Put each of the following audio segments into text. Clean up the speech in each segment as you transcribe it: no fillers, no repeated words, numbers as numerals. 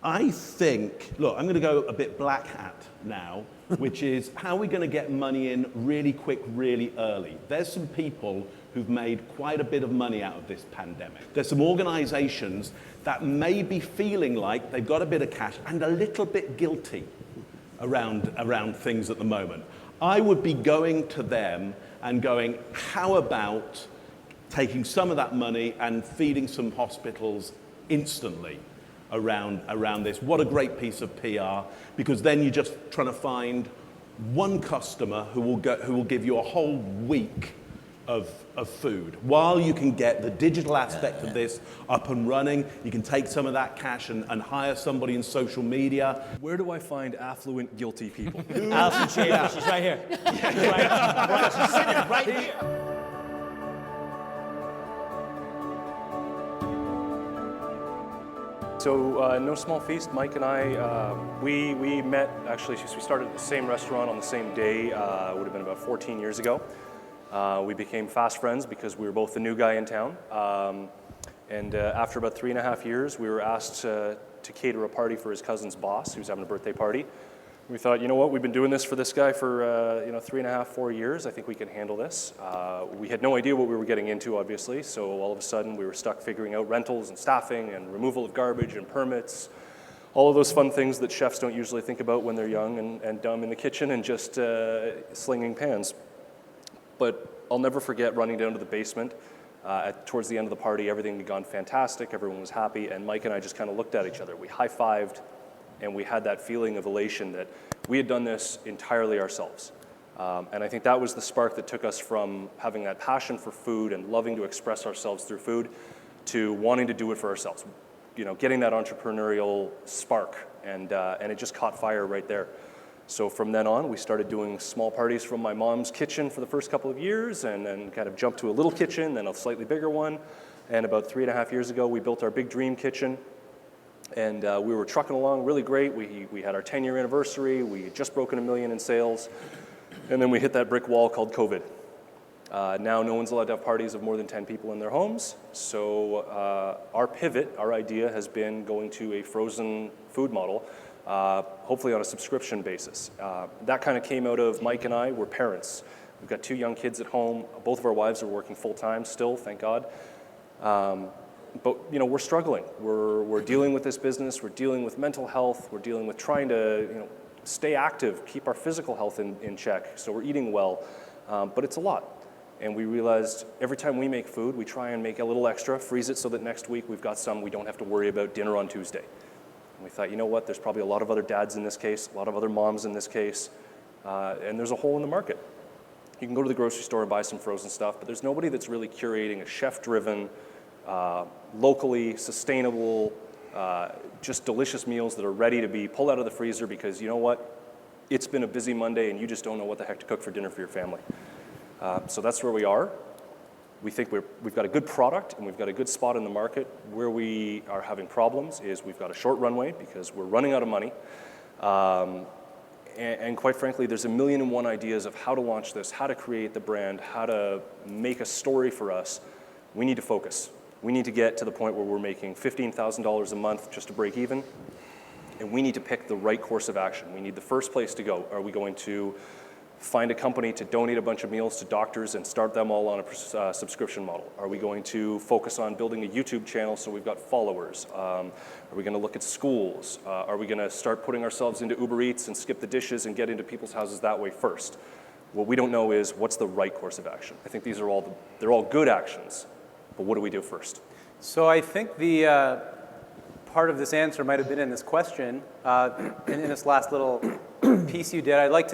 I think, look, I'm going to go a bit black hat now, which is how are we going to get money in really quick, really early? There's some people who've made quite a bit of money out of this pandemic. There's some organizations that may be feeling like they've got a bit of cash and a little bit guilty around things at the moment. I would be going to them and going, how about taking some of that money and feeding some hospitals instantly around this? What a great piece of PR, because then you're just trying to find one customer who will give you a whole week of food. While you can get the digital aspect of this up and running, you can take some of that cash and hire somebody in social media. Where do I find affluent, guilty people? Alison Schaefer, she's right here. She's sitting right here. So No Small Feast, Mike and I, we met, actually, we started at the same restaurant on the same day. It would have been about 14 years ago. We became fast friends because we were both the new guy in town. And after about 3.5 years, we were asked to cater a party for his cousin's boss. He was having a birthday party. We thought, you know what, we've been doing this for this guy for 3.5, 4 years. I think we can handle this. We had no idea what we were getting into, obviously, so all of a sudden we were stuck figuring out rentals and staffing and removal of garbage and permits, all of those fun things that chefs don't usually think about when they're young and dumb in the kitchen and just slinging pans. But I'll never forget running down to the basement. Towards the end of the party, everything had gone fantastic, everyone was happy, and Mike and I just kind of looked at each other. We high-fived, and we had that feeling of elation that we had done this entirely ourselves. And I think that was the spark that took us from having that passion for food and loving to express ourselves through food to wanting to do it for ourselves. You know, getting that entrepreneurial spark, and it just caught fire right there. So from then on, we started doing small parties from my mom's kitchen for the first couple of years, and then kind of jumped to a little kitchen, then a slightly bigger one. And about 3.5 years ago, we built our big dream kitchen. And we were trucking along really great. We had our 10-year anniversary. We had just broken $1 million in sales. And then we hit that brick wall called COVID. Now no one's allowed to have parties of more than 10 people in their homes. So our pivot, our idea has been going to a frozen food model, hopefully on a subscription basis. That kind of came out of Mike and I. We're parents. We've got 2 young kids at home. Both of our wives are working full-time still, thank God. But you know, we're struggling. We're dealing with this business. We're dealing with mental health. We're dealing with trying to stay active, keep our physical health in check. So we're eating well, but it's a lot. And we realized every time we make food, we try and make a little extra, freeze it so that next week we've got some. We don't have to worry about dinner on Tuesday. And we thought, you know what? There's probably a lot of other dads in this case, a lot of other moms in this case, and there's a hole in the market. You can go to the grocery store and buy some frozen stuff, but there's nobody that's really curating a chef-driven, locally sustainable, just delicious meals that are ready to be pulled out of the freezer because you know what? It's been a busy Monday and you just don't know what the heck to cook for dinner for your family. So that's where we are. We think we've got a good product and we've got a good spot in the market. Where we are having problems is we've got a short runway because we're running out of money. And quite frankly, there's 1,000,001 ideas of how to launch this, how to create the brand, how to make a story for us. We need to focus. We need to get to the point where we're making $15,000 a month just to break even, and we need to pick the right course of action. We need the first place to go. Are we going to find a company to donate a bunch of meals to doctors and start them all on a subscription model? Are we going to focus on building a YouTube channel so we've got followers? Are we going to look at schools? Are we going to start putting ourselves into Uber Eats and skip the dishes and get into people's houses that way first? What we don't know is what's the right course of action. I think these are they're all good actions. But what do we do first? So I think the part of this answer might have been in this question, in this last little piece you did. I'd like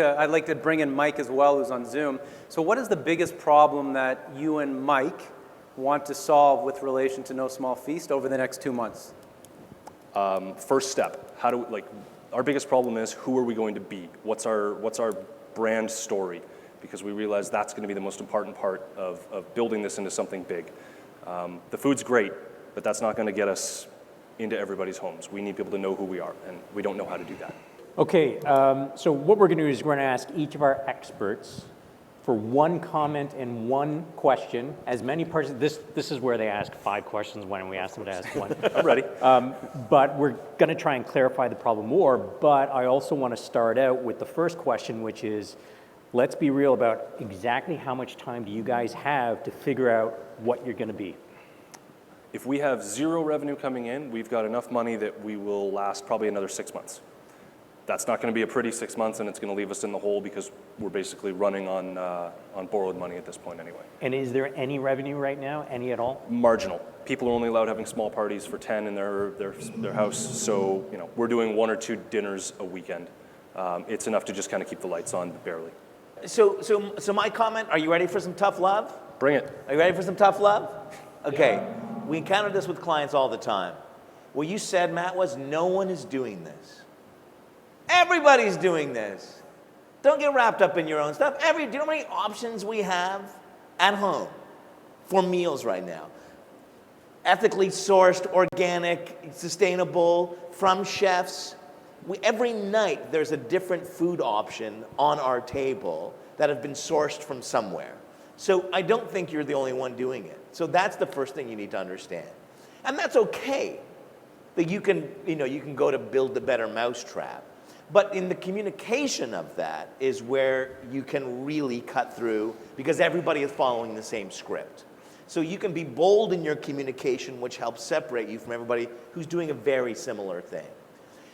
to bring in Mike as well, who's on Zoom. So what is the biggest problem that you and Mike want to solve with relation to No Small Feast over the next 2 months? First step. Our biggest problem is who are we going to be? What's our brand story? Because we realize that's going to be the most important part of building this into something big. The food's great, but that's not going to get us into everybody's homes. We need people to know who we are, and we don't know how to do that. Okay, so what we're going to do is we're going to ask each of our experts for one comment and one question. As many persons, this is where they ask 5 questions when we ask them to ask one. I'm ready. But we're going to try and clarify the problem more. But I also want to start out with the first question, which is, let's be real about exactly how much time do you guys have to figure out what you're going to be? If we have 0 revenue coming in, we've got enough money that we will last probably another 6 months. That's not going to be a pretty 6 months, and it's going to leave us in the hole because we're basically running on borrowed money at this point anyway. And is there any revenue right now, any at all? Marginal. People are only allowed having small parties for 10 in their house, so we're doing 1 or 2 dinners a weekend. It's enough to just kind of keep the lights on, but barely. So my comment, are you ready for some tough love? Bring it. Are you ready for some tough love? Okay, we encounter this with clients all the time. What you said, Matt, was no one is doing this. Everybody's doing this. Don't get wrapped up in your own stuff. Do you know how many options we have at home for meals right now? Ethically sourced, organic, sustainable, from chefs. Every night there's a different food option on our table that have been sourced from somewhere. So I don't think you're the only one doing it. So that's the first thing you need to understand. And that's okay. That you can go to build a better mousetrap. But in the communication of that is where you can really cut through because everybody is following the same script. So you can be bold in your communication, which helps separate you from everybody who's doing a very similar thing.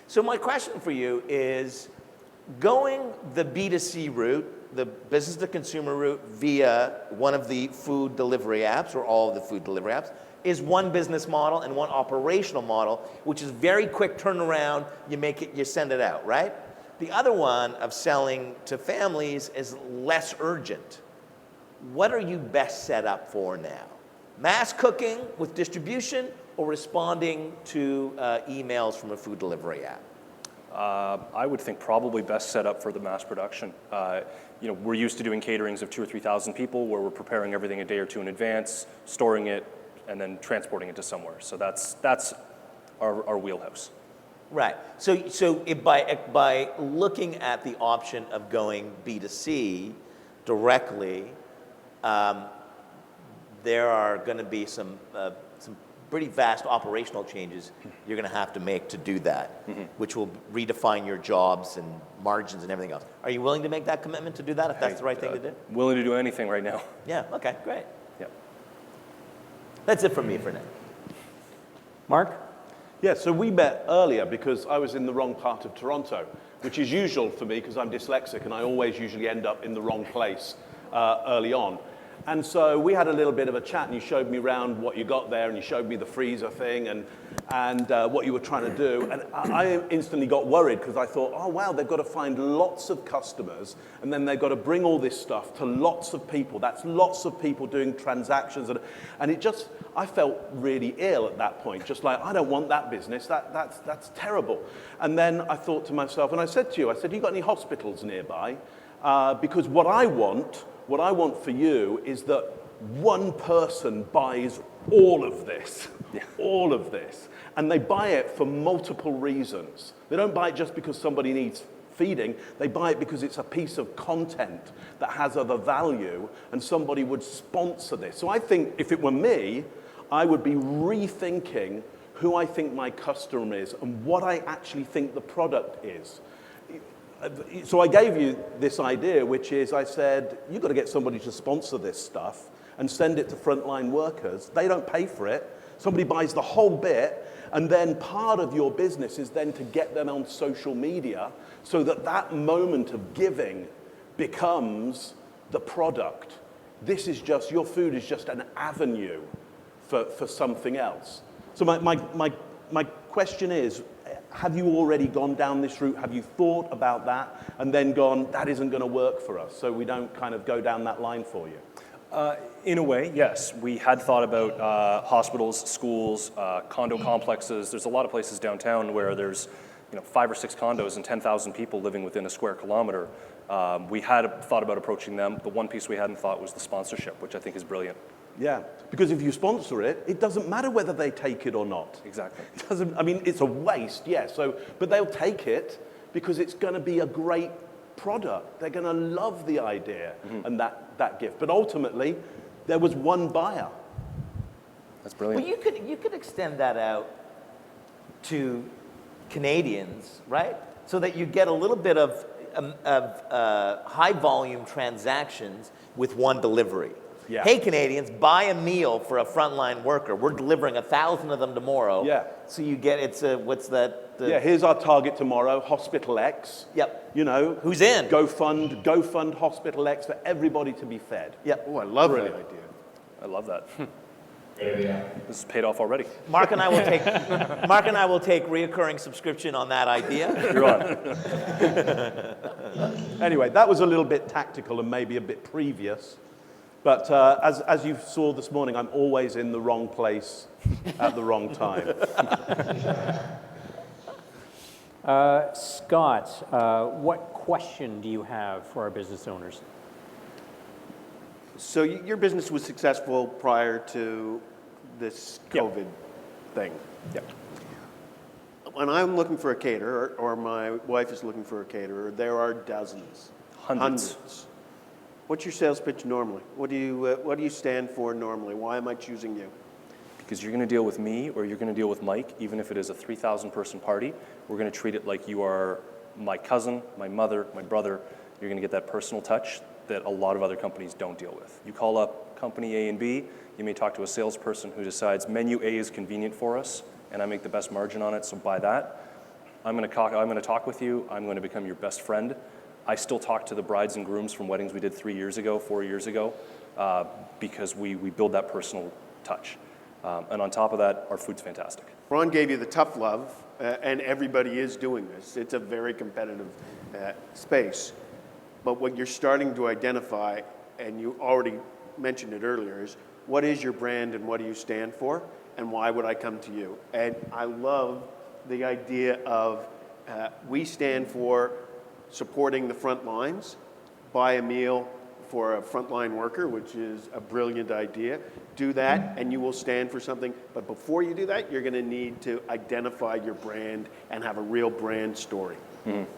So my question for you is, going the B2C route, the business to consumer route via one of the food delivery apps or all of the food delivery apps, is one business model and one operational model, which is very quick turnaround, you make it, you send it out, right? The other one of selling to families is less urgent. What are you best set up for now? Mass cooking with distribution or responding to emails from a food delivery app? I would think probably best set up for the mass production. We're used to doing caterings of 2,000 or 3,000 people where we're preparing everything a day or 2 in advance, storing it, and then transporting it to somewhere. So that's our wheelhouse. Right. So by looking at the option of going B2C directly, there are going to be some pretty vast operational changes you're going to have to make to do that, which will redefine your jobs and margins and everything else. Are you willing to make that commitment to do that if that's the right thing to do? Willing to do anything right now. Yeah, okay, great. Yeah. That's it from me for now. Mark? Yeah, so we met earlier because I was in the wrong part of Toronto, which is usual for me because I'm dyslexic and I always usually end up in the wrong place early on. And so we had a little bit of a chat and you showed me around what you got there and you showed me the freezer thing and what you were trying to do. And I instantly got worried because I thought, oh wow, they've got to find lots of customers and then they've got to bring all this stuff to lots of people. That's lots of people doing transactions. And it just, I felt really ill at that point, just like, I don't want that business, that's terrible. And then I thought to myself, and I said to you, you got any hospitals nearby? Because what I want for you is that one person buys all of this, all of this. And they buy it for multiple reasons. They don't buy it just because somebody needs feeding. They buy it because it's a piece of content that has other value and somebody would sponsor this. So I think if it were me, I would be rethinking who I think my customer is and what I actually think the product is. So I gave you this idea, which is I said, you've got to get somebody to sponsor this stuff and send it to frontline workers. They don't pay for it. Somebody buys the whole bit, and then part of your business is then to get them on social media so that that moment of giving becomes the product. This is just, your food is just an avenue for something else. So my question is, have you already gone down this route? Have you thought about that and then gone, that isn't going to work for us, so we don't kind of go down that line for you? In a way, yes. We had thought about hospitals, schools, condo complexes. There's a lot of places downtown where there's 5 or 6 condos and 10,000 people living within a square kilometer. We had thought about approaching them. The one piece we hadn't thought was the sponsorship, which I think is brilliant. Yeah, because if you sponsor it, it doesn't matter whether they take it or not. Exactly. It doesn't, I mean, it's a waste, yeah, but they'll take it because it's going to be a great product. They're going to love the idea and that gift. But ultimately, there was one buyer. That's brilliant. Well, you could extend that out to Canadians, right? So that you get a little bit of high volume transactions with one delivery. Yeah. Hey, Canadians, buy a meal for a frontline worker. We're delivering 1,000 of them tomorrow. Yeah. So you get, what's that? Yeah, here's our target tomorrow, Hospital X. Yep. You know. Who's in? Go fund Hospital X for everybody to be fed. Yep. Oh, I love Brilliant. that idea. I love that. This is paid off already. Mark and I will take reoccurring subscription on that idea. You're on. Anyway, that was a little bit tactical and maybe a bit previous. But as you saw this morning, I'm always in the wrong place at the wrong time. Scott, what question do you have for our business owners? So your business was successful prior to this COVID thing. Yep. When I'm looking for a caterer, or my wife is looking for a caterer, there are dozens, Hundreds. What's your sales pitch normally? What do you stand for normally? Why am I choosing you? Because you're going to deal with me or you're going to deal with Mike, even if it is a 3,000 person party. We're going to treat it like you are my cousin, my mother, my brother. You're going to get that personal touch that a lot of other companies don't deal with. You call up company A and B, you may talk to a salesperson who decides menu A is convenient for us and I make the best margin on it, so buy that. I'm going to talk with you. I'm going to become your best friend. I still talk to the brides and grooms from weddings we did 4 years ago, because we build that personal touch. And on top of that, our food's fantastic. Ron gave you the tough love, and everybody is doing this. It's a very competitive space. But what you're starting to identify, and you already mentioned it earlier, is what is your brand and what do you stand for, and why would I come to you? And I love the idea of we stand for supporting the front lines, buy a meal for a frontline worker, which is a brilliant idea. Do that and you will stand for something. But before you do that, you're going to need to identify your brand and have a real brand story. Mm-hmm.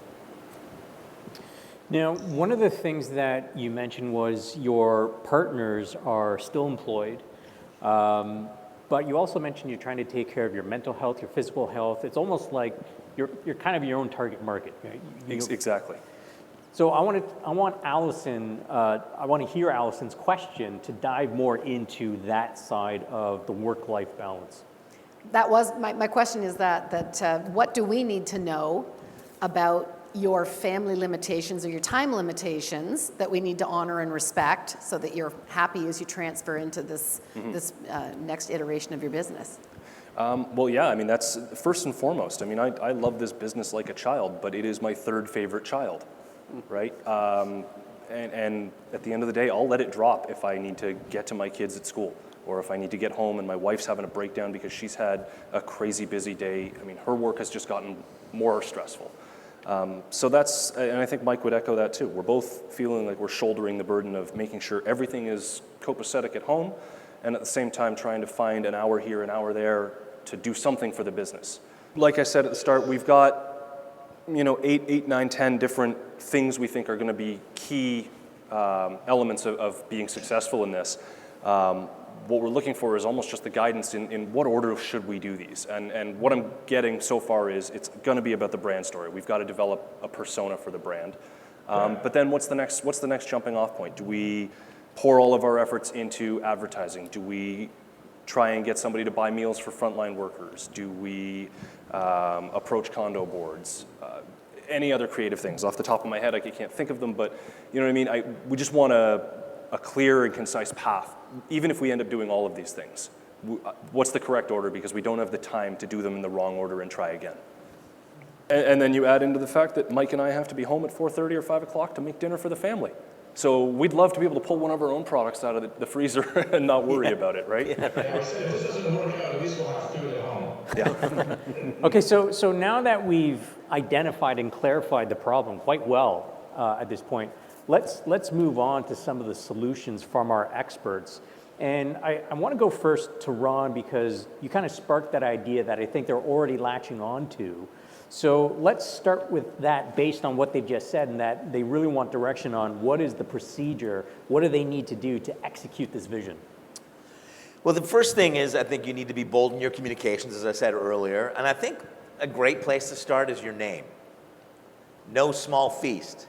Now, one of the things that you mentioned was your partners are still employed, but you also mentioned you're trying to take care of your mental health, your physical health. It's almost like you're kind of your own target market. Right? Exactly. So I want Allison, I want to hear Allison's question to dive more into that side of the work-life balance. That was, my question is that what do we need to know about your family limitations or your time limitations that we need to honor and respect so that you're happy as you transfer into this, this next iteration of your business? Well, yeah, I mean, that's first and foremost. I mean, I love this business like a child, but it is my third favorite child, right? And at the end of the day, I'll let it drop if I need to get to my kids at school, or if I need to get home and my wife's having a breakdown because she's had a crazy busy day. I mean, her work has just gotten more stressful. So that's, and I think Mike would echo that too. We're both feeling like we're shouldering the burden of making sure everything is copacetic at home, and at the same time trying to find an hour here, an hour there to do something for the business. Like I said at the start, we've got, 8, 9, 10 different things we think are going to be key elements of being successful in this. What we're looking for is almost just the guidance in what order should we do these. And what I'm getting so far is it's going to be about the brand story. We've got to develop a persona for the brand. But then what's the next jumping off point? Do we pour all of our efforts into advertising? Do we try and get somebody to buy meals for frontline workers? Do we approach condo boards? Any other creative things? Off the top of my head, I can't think of them, but you know what I mean? We just want a clear and concise path, even if we end up doing all of these things. What's the correct order? Because we don't have the time to do them in the wrong order and try again. And then you add into the fact that Mike and I have to be home at 4:30 or 5 o'clock to make dinner for the family. So we'd love to be able to pull one of our own products out of the freezer and not worry about it, right? Yeah, if this doesn't work out, at least we'll have food at home. Yeah. Okay, so now that we've identified and clarified the problem quite well at this point, let's move on to some of the solutions from our experts. And I want to go first to Ron because you kind of sparked that idea that I think they're already latching on to. So let's start with that based on what they've just said, and that they really want direction on what is the procedure, what do they need to do to execute this vision? Well, the first thing is I think you need to be bold in your communications, as I said earlier. And I think a great place to start is your name. No Small Feast.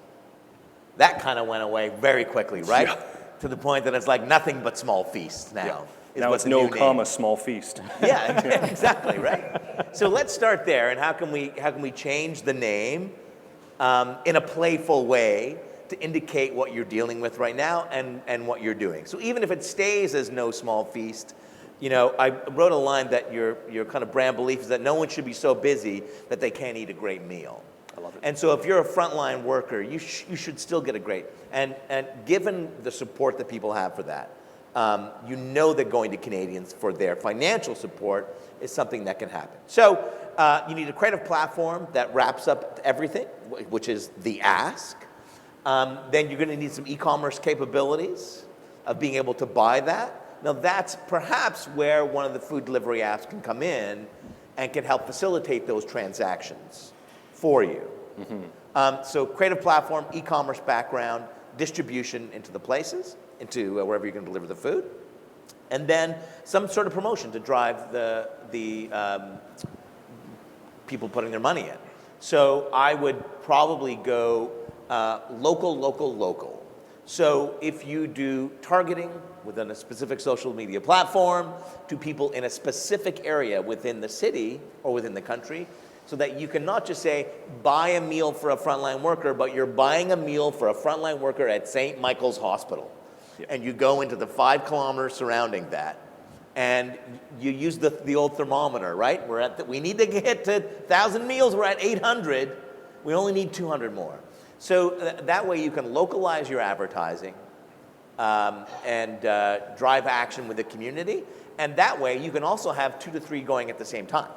That kind of went away very quickly, right? Yeah. To the point that it's like nothing but small feasts now. Yeah. is Now what it's the no new comma, name. small feast. Yeah, exactly, right? So let's start there, and how can we change the name in a playful way to indicate what you're dealing with right now and what you're doing. So even if it stays as No Small Feast, you know, I wrote a line that your kind of brand belief is that no one should be so busy that they can't eat a great meal. I love it. And so if you're a frontline worker, you should still get a great, and given the support that people have for that, you know that going to Canadians for their financial support is something that can happen. So you need a creative platform that wraps up everything, which is the ask. Then you're going to need some e-commerce capabilities of being able to buy that. Now that's perhaps where one of the food delivery apps can come in and can help facilitate those transactions for you. Mm-hmm. So creative platform, e-commerce background, distribution into the places, into wherever you're going to deliver the food, and then some sort of promotion to drive the people putting their money in. So I would probably go local, local, local. So if you do targeting within a specific social media platform to people in a specific area within the city or within the country, so that you can not just say, buy a meal for a frontline worker, but you're buying a meal for a frontline worker at St. Michael's Hospital. Yeah. And you go into the 5 kilometers surrounding that, and you use the old thermometer, right? We need to get to 1,000 meals, we're at 800. We only need 200 more. So that way you can localize your advertising and drive action with the community. And that way you can also have 2 to 3 going at the same time.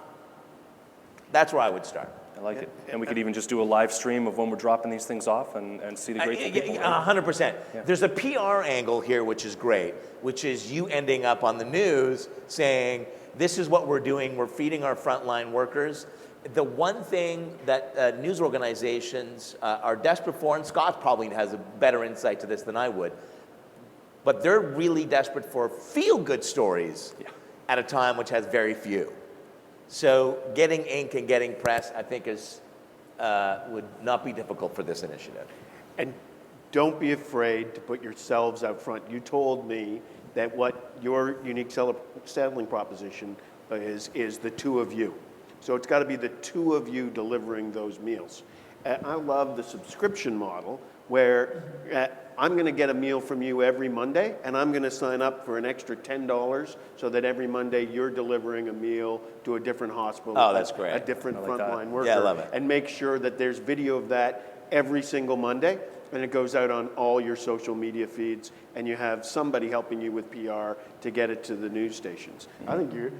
That's where I would start. I like it. And we could even just do a live stream of when we're dropping these things off and see the great people. 100%. Yeah. There's a PR angle here which is great, which is you ending up on the news saying, this is what we're doing, we're feeding our frontline workers. The one thing that news organizations are desperate for, and Scott probably has a better insight to this than I would, but they're really desperate for feel-good stories at a time which has very few. So getting ink and getting press, I think, would not be difficult for this initiative. And don't be afraid to put yourselves out front. You told me that what your unique selling proposition is the 2 of you. So it's got to be the 2 of you delivering those meals. I love the subscription model where I'm going to get a meal from you every Monday, and I'm going to sign up for an extra $10 so that every Monday you're delivering a meal to a different hospital. Oh, that's great. A different I like that. frontline worker. Yeah, I love it. And make sure that there's video of that every single Monday, and it goes out on all your social media feeds, and you have somebody helping you with PR to get it to the news stations. I think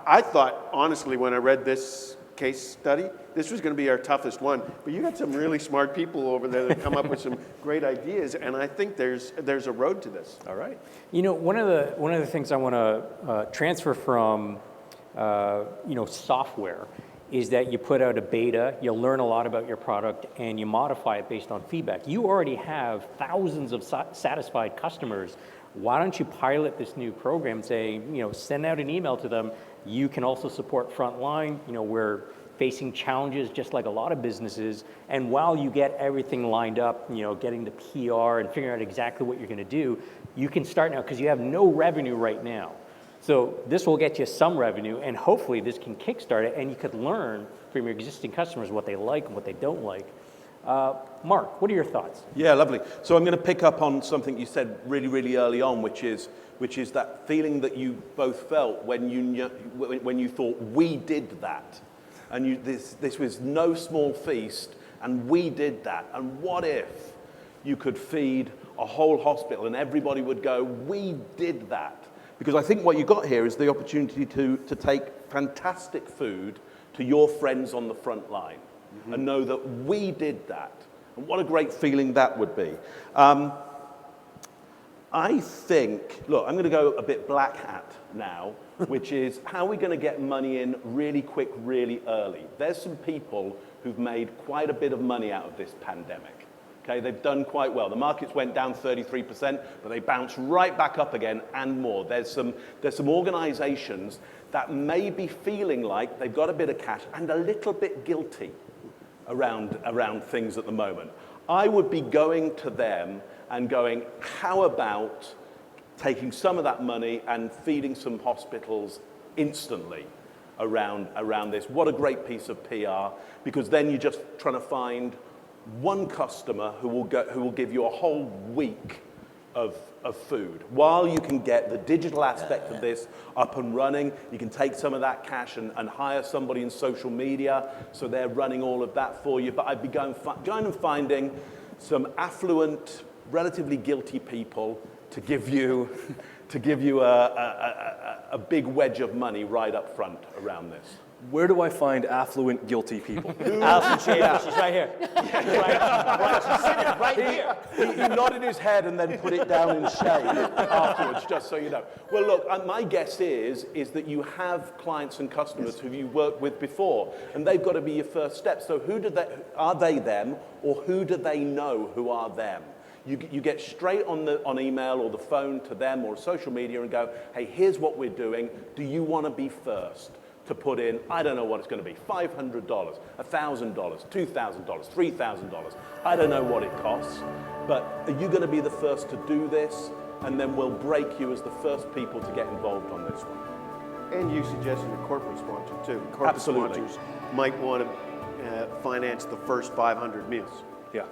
I thought, honestly, when I read this case study, this was going to be our toughest one, but you got some really smart people over there that come up with some great ideas, and I think there's a road to this. All right. You know, one of the things I want to transfer from software is that you put out a beta, you learn a lot about your product, and you modify it based on feedback. You already have thousands of satisfied customers. Why don't you pilot this new program, say, send out an email to them. You can also support frontline. We're facing challenges just like a lot of businesses. And while you get everything lined up, getting the PR and figuring out exactly what you're going to do, you can start now because you have no revenue right now. So this will get you some revenue, and hopefully this can kickstart it, and you could learn from your existing customers what they like and what they don't like. Mark, what are your thoughts? Yeah, lovely. So I'm going to pick up on something you said really, really early on, which is that feeling that you both felt when you thought, we did that. And this was no small feast, and we did that. And what if you could feed a whole hospital and everybody would go, we did that? Because I think what you got here is the opportunity to take fantastic food to your friends on the front line and know that we did that. And what a great feeling that would be. I think, look, I'm going to go a bit black hat now, which is how are we going to get money in really quick, really early? There's some people who've made quite a bit of money out of this pandemic. Okay, they've done quite well. The markets went down 33%, but they bounced right back up again and more. There's some organizations that may be feeling like they've got a bit of cash and a little bit guilty around things at the moment. I would be going to them and going, how about taking some of that money and feeding some hospitals instantly around this? What a great piece of PR, because then you're just trying to find one customer who will give you a whole week of food. While you can get the digital aspect of this up and running, you can take some of that cash and hire somebody in social media, so they're running all of that for you. But I'd be going and finding some affluent, relatively guilty people to give you a big wedge of money right up front around this. Where do I find affluent, guilty people? Alison Schaefer, she's right here. Right here. He nodded his head and then put it down in shame afterwards, just so you know. Well, look, my guess is that you have clients and customers who you worked with before, and they've got to be your first step. So are they them, or who do they know who are them? You get straight on email or the phone to them or social media and go, hey, here's what we're doing. Do you want to be first to put in, I don't know what it's going to be, $500, $1,000, $2,000, $3,000. I don't know what it costs, but are you going to be the first to do this? And then we'll break you as the first people to get involved on this one. And you suggested a corporate sponsor too. Corporate Absolutely. sponsors might want to finance the first 500 meals. Yeah.